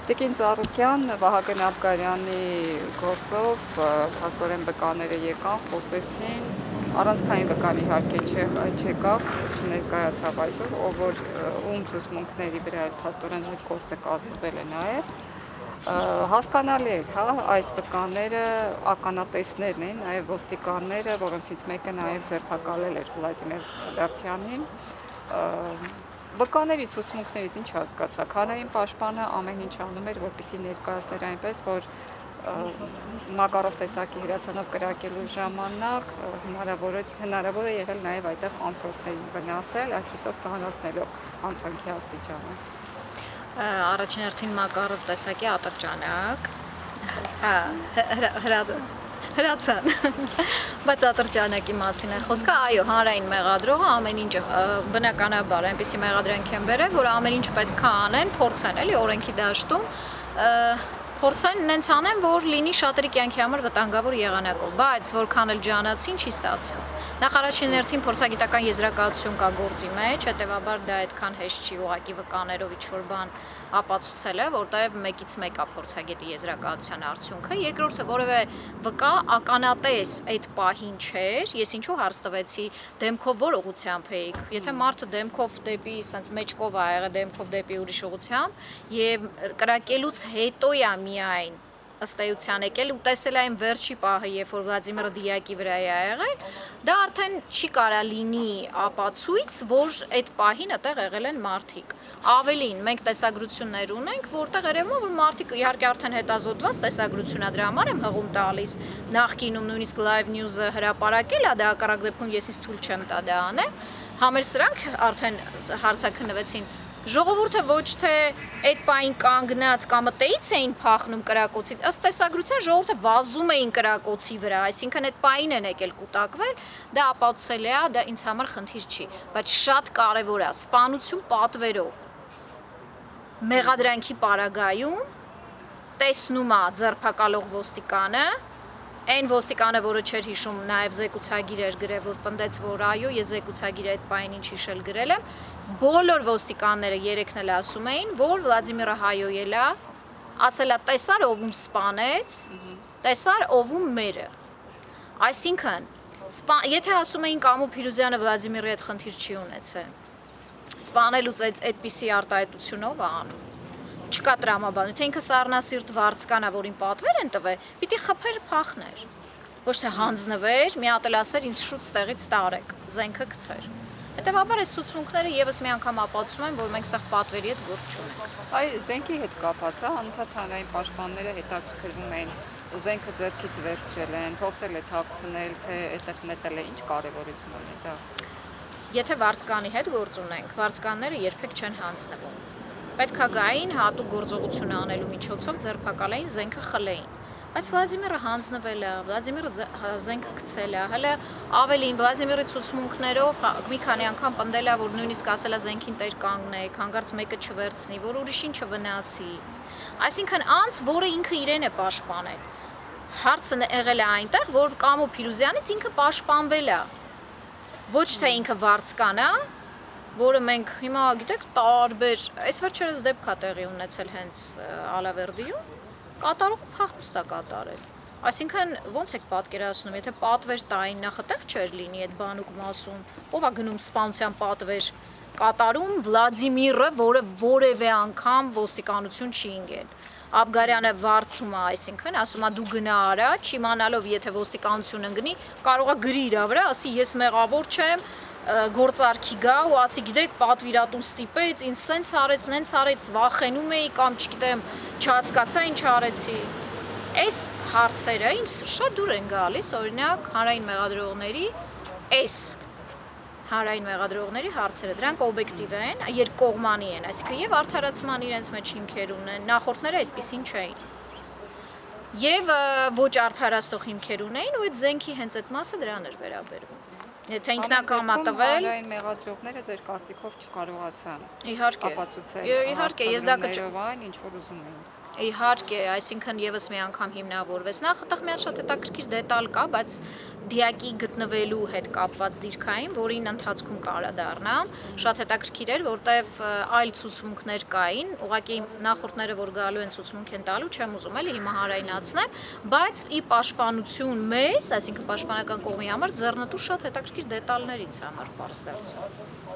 Տիկին Ծառուկյան, Վահագն Աբգարյանի գործով փաստորեն վկաները եկան, խոսեցին, առանցքային վկան իհարկե չեկավ, չներկայացավ այսօր, ում ծուսմունքների վրա փաստորեն այս գործը կազմվել է նաև։ Հասկանալի էր, հա, այս վկաները ականատեսներն են, նաև ոստիկանները, որոնցից մեկը նաև ձերբակալել էր Վլադիմիր Դավթյանին։ Վկաների ցուցմունքներից ինչ հասկացաք, հանրային պաշտպանը ամեն ինչ անում էր, որպեսզի ներկայացներ այնպես, որ Մակարով տեսակի հրացանով կրակելու ժամանակ հնարավոր է եղել նաև այդտեղ անցորդներին վնասել, այսպիսով ծանրացնելով հանցանքի աստիճանը։ Առաջին հերթին Մակարով տեսակի ատրճանակ, հրացան, բայց ատրճանակի մասին է խոսքը, այո, հանրային մեղադրողը ամեն ինչ բնականաբար այնպիսի մեղադրանք են բերել, որ ամեն ինչ պետք է անեն, փորձեն էլի օրենքի դաշտում, փորձեն նենց անեն, որ լինի շատերի կյանքի համար վտանգավոր եղանակով, բայց որքան էլ ջանացին չի ստացվում։ Նախ առաջին հերթին փորձագիտական եզրակացություն կա գործի մեջ, հետևաբար դա այդքան հեշտ չի ուղղակի վկաներով ինչ-որ բան ապացուցել է, որտեղ մեկից մեկ է փորձագետի եզրակացության արդյունքը, երկրորդը որևէ վկա ականատես այդ պահին չէր, ես ինչու հարց տվեցի դեմքով որ ուղղությամբ էիք, եթե մարդը դեմքով դեպի sense մեջքով ա եղել դեմքով դեպի ուրիշ ուղղությամբ եւ կրակելուց հետո է միայն ըստ էության եկել ու տեսել այն վերջի պահը, երբ որ Վլադիմիրը դիակի վրա է եղել, դա արդեն չի կարա լինի ապացույց, որ այդ պահին այդտեղ եղել են մարդիկ։ Ավելին, մենք տեսագրություններ ունենք, որտեղ երևում է, որ մարդիկ իհարկե արդեն հետազոտված տեսագրություն է, դրա համար եմ հղում տալիս։ Նախկինում նույնիսկ Live News-ը հրապարակել է, դա հակառակ դեպքում ես ինձ թույլ չեմ տա դա անեմ։ Համեր սրանք արդեն հարցաքննվեցին։ Ժողովուրդը ոչ թե այդ պահին կանգնած կամ տեից էին փախնում կրակոցի, ըստ տեսագրության ժողովուրդը վազում էին կրակոցի վրա, այսինքն այդ պահին են եկել կուտակվել, դա ապացուցել է, դա ինձ համար խնդիր չի, բայց շատ կարևոր է սպանություն պատվերով։ Մեղադրանքի պարագայում տեսնում է ձերբակալող ոստիկանը, այն ոստիկանը, որը չէր հիշում, նաև զեկուցագիր էր գրել, որ պնդեց, որ այո, ես զեկուցագիրը այդ պահին ինչ հիշել գրել եմ, բոլոր ոստիկանները երեքն էլ ասում էին, որ Վլադիմիրը հայոյել է, ասել է տեսար ով սպանեց, տեսար ով մերը։ Այսինքն, եթե ասում էին Կամո Փիրուզյանը Վլադիմիրի հետ խնդիր չի ունեցել, սպանելուց այդպիսի արտահայտությունով է անում։ Չկա տրամաբան, եթե ինքը սառնասիրտ վարձկանա, որին պատվեր են տվել, պիտի խփեր փախներ։ Ոչ թե հանձնվեր, մի հատ էլ ասեր ինձ շուտ ստեղից տարեք, զենքը գցեր։ Հետևաբար այս ցուցմունքները եւս մի անգամ ապացուցում են, որ մենք ստեղ պատվերի հետ գործ չունենք։ Այ զենքի հետ կապված է, անընդհատ հանրային պաշտպանները հետաքրքրվում են, զենքը ձեռքից վերցրել են, փորձել է թաքցնել, թե այդտեղ նետել է, ինչ կարևորություն ունի դա։ Եթե վարձկանի հետ գործ ունենք, վարձկանները երբեք չեն հանձնվում։ Պետք է գային հատուկ գործողություն անելու միջոցով ձերբակալային զենքը խլեին։ Բայց Վլադիմիրը հանձնվել է, Վլադիմիրը զենքը գցել է, հələ ավելին Վլադիմիրի ցուցմունքներով մի քանի անգամ պնդել է, որ նույնիսկ ասել է զենքին տեր կանգնեք, հանկարծ մեկը չվերցնի, որ ուրիշին չվնասի։ Այսինքն անց, որը ինքը իրեն է պաշտպանել։ Հարցը եղել է այնտեղ, որ Կամո Փիրուզյանից ինքը պաշտպանվել է։ Ոչ թե ինքը վարձկան է, որը մենք հիմա գիտեք տարբեր, այս վերջերս դեպք է տեղի ունեցել հենց Ալավերդիում, կատարողը փախուստ է կատարել։ Այսինքն ոնց եք պատկերացնում, եթե պատվեր տային նախատեղ չէր լինի այդ բանուկ մասում, ով է գնում սպանության պատվեր կատարում Վլադիմիրը, որը որևէ անգամ ոստիկանություն չի ընկել։ Աբգարյանը վարձում է, այսինքն ասում է դու գնա արա, չիմանալով եթե ոստիկանություն ընկնի, կարող է գրի իր վրա, ասի ես մեղավոր չեմ, գործարքի գա ու ասի գիտեք պատվիրատուն ստիպեց, ինձ սենց արեց, նենց արեց, վախենում էի կամ չգիտեմ, չհասկացա ինչ արեցի։ Այս հարցերը ինձ շատ դուր են գալիս, օրինակ հանրային մեղադրողների հարցերը, դրանք օբյեկտիվ են, երկկողմանի են, այսինքն եւ արդարացման իրենց մեջ հիմքեր ունեն, նախորդները այդպեսին չէին։ Եվ ոչ արդարացնող հիմքեր ունեին ու այդ զենքի հենց այդ մասը դրան էր վերաբերվում։ Եթե ինքնակամատվել, Այն մեղադրողները ձեր կարծիքով չկարողացան իհարկե, ապացուցել իհարկե, ես դա այն, ինչ որ ուզում էին։ Իհարկե, այսինքն եւս մի անգամ հիմնավորվեց։ Նախ այդտեղ մի հատ շատ հետաքրքիր դետալ կա, բայց դիակի գտնվելու հետ կապված դիրքային, որին ընթացքում կարա դառնա, շատ հետաքրքիր էր, որտեվ այլ ցուցմունքներ կային, ուղղակի նախորդները, որ գալու են ցուցմունք են տալու, չեմ ուզում էլի հիմա հարայնացնել, բայց ի պաշտպանություն մեզ, այսինքն պաշտպանական կողմի համար ձեռնտու շատ հետաքրքիր դետալներից համար բարձ դարձավ։